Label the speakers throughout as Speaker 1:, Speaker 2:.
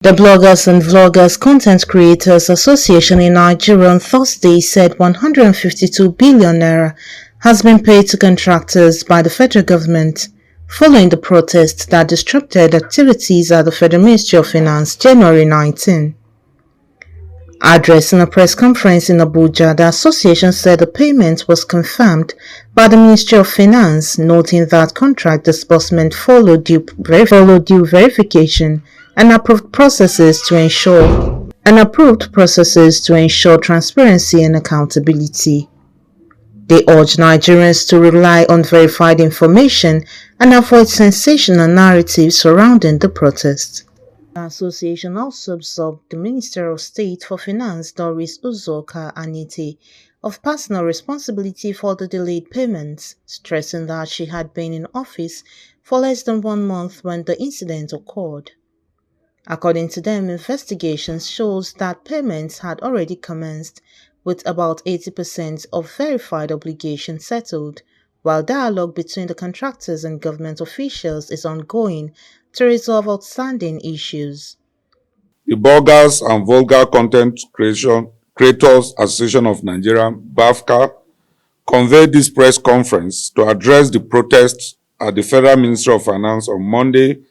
Speaker 1: The Bloggers and Vloggers Content Creators Association in Nigeria on Thursday said 152 billion naira has been paid to contractors by the federal government following the protests that disrupted activities at the Federal Ministry of Finance January 19. Addressing a press conference in Abuja, the association said the payment was confirmed by the Ministry of Finance, noting that contract disbursement followed due verification and approved processes to ensure transparency and accountability. They urge Nigerians to rely on verified information and avoid sensational narratives surrounding the protest. The association also absolved the Minister of State for Finance Doris Uzoka Anite of personal responsibility for the delayed payments, stressing that she had been in office for less than 1 month when the incident occurred. According to them, investigations shows that payments had already commenced, with about 80% of verified obligations settled, while dialogue between the contractors and government officials is ongoing to resolve outstanding issues.
Speaker 2: The Bloggers and Vulgar Content Creators Association of Nigeria, BAVCCA, convened this press conference to address the protests at the Federal Ministry of Finance on Monday,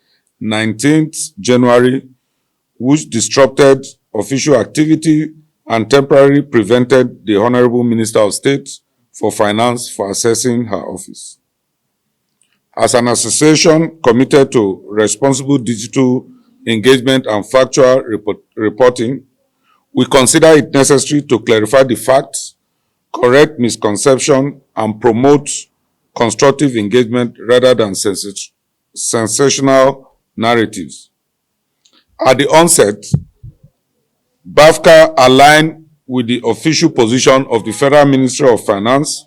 Speaker 2: 19th January, which disrupted official activity and temporarily prevented the Honorable Minister of State for Finance from accessing her office. As an association committed to responsible digital engagement and factual reporting, we consider it necessary to clarify the facts, correct misconception, and promote constructive engagement rather than sensational narratives. At the onset, BAVCCA aligned with the official position of the Federal Ministry of Finance,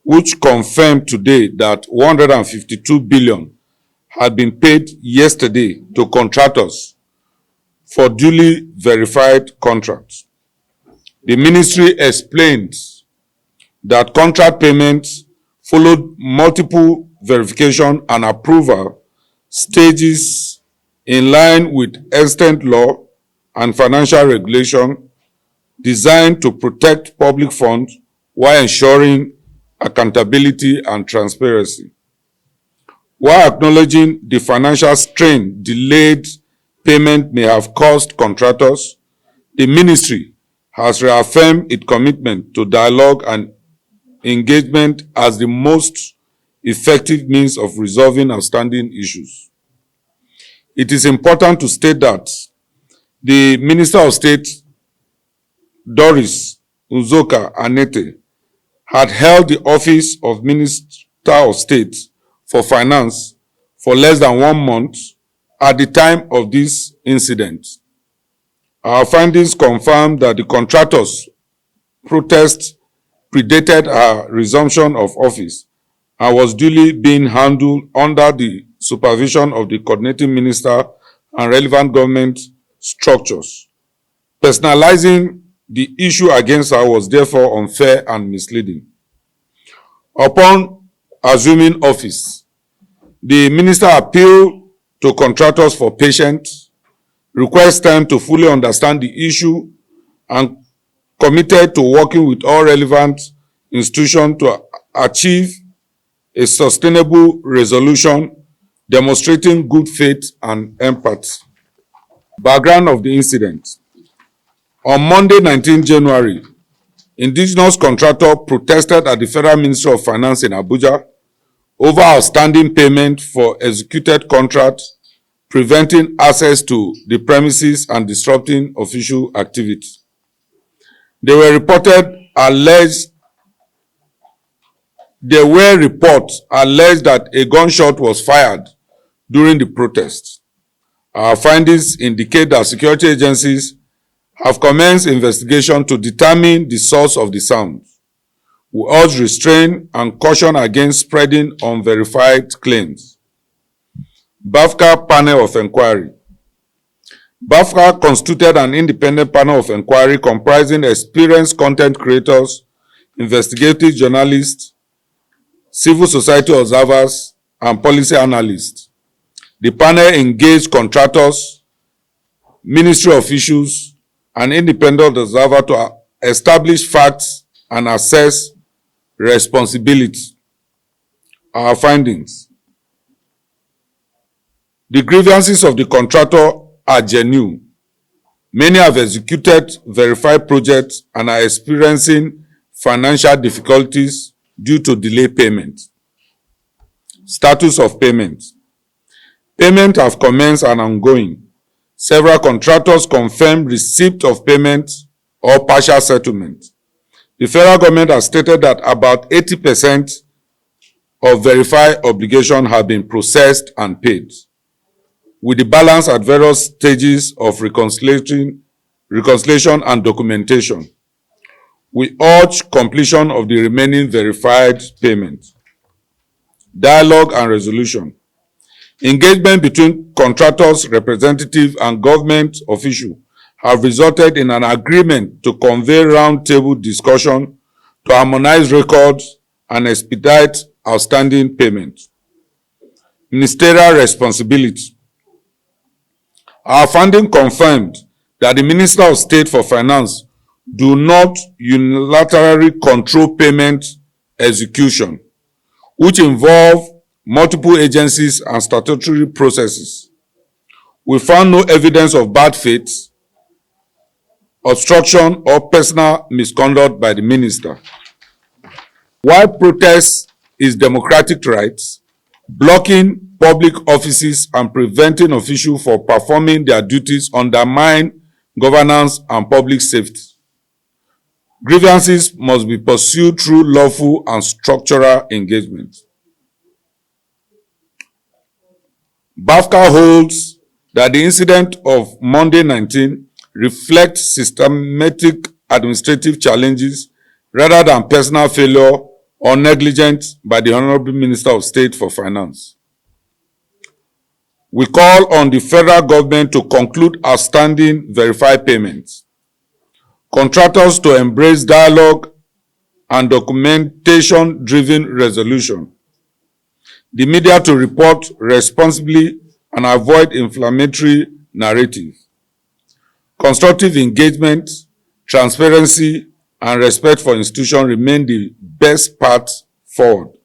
Speaker 2: which confirmed today that 152 billion had been paid yesterday to contractors for duly verified contracts. The ministry explained that contract payments followed multiple verification and approval stages in line with extant law and financial regulation designed to protect public funds while ensuring accountability and transparency. While acknowledging the financial strain delayed payment may have caused contractors, the ministry has reaffirmed its commitment to dialogue and engagement as the most effective means of resolving outstanding issues. It is important to state that the Minister of State, Doris Uzoka Anite, had held the office of Minister of State for Finance for less than 1 month at the time of this incident. Our findings confirm that the contractors' protest predated her resumption of office and was duly being handled under the supervision of the coordinating minister and relevant government structures. Personalizing the issue against her was therefore unfair and misleading. Upon assuming office, the minister appealed to contractors for patience, requests time to fully understand the issue, and committed to working with all relevant institutions to achieve a sustainable resolution, demonstrating good faith and empathy. Background of the incident. On Monday, 19 January, indigenous contractors protested at the Federal Ministry of Finance in Abuja over outstanding payment for executed contracts, preventing access to the premises and disrupting official activity. There were reports alleged that a gunshot was fired during the protest. Our findings indicate that security agencies have commenced investigation to determine the source of the sound. We urge restraint and caution against spreading unverified claims. BAVCCA Panel of Inquiry. BAVCCA constituted an independent panel of inquiry comprising experienced content creators, investigative journalists, civil society observers, and policy analysts. The panel engaged contractors, ministry officials, and independent observer to establish facts and assess responsibility. Our findings. The grievances of the contractor are genuine. Many have executed verified projects and are experiencing financial difficulties due to delayed payment. Status of payment. Payment have commenced and ongoing. Several contractors confirmed receipt of payment or partial settlement. The federal government has stated that about 80% of verified obligations have been processed and paid, with the balance at various stages of reconciliation and documentation. We urge completion of the remaining verified payment. Dialogue and resolution. Engagement between contractors, representatives, and government officials have resulted in an agreement to convene round-table discussion to harmonize records and expedite outstanding payments. Ministerial responsibility. Our finding confirmed that the Minister of State for Finance do not unilaterally control payment execution, which involve multiple agencies and statutory processes. We found no evidence of bad faith, obstruction, or personal misconduct by the minister. While protest is democratic rights, blocking public offices and preventing officials from performing their duties undermine governance and public safety. Grievances must be pursued through lawful and structural engagement. BAVCCA holds that the incident of Monday 19 reflects systematic administrative challenges rather than personal failure or negligence by the Honorable Minister of State for Finance. We call on the federal government to conclude outstanding verified payments, contractors to embrace dialogue and documentation-driven resolution, the media to report responsibly and avoid inflammatory narrative. Constructive engagement, transparency, and respect for institutions remain the best path forward.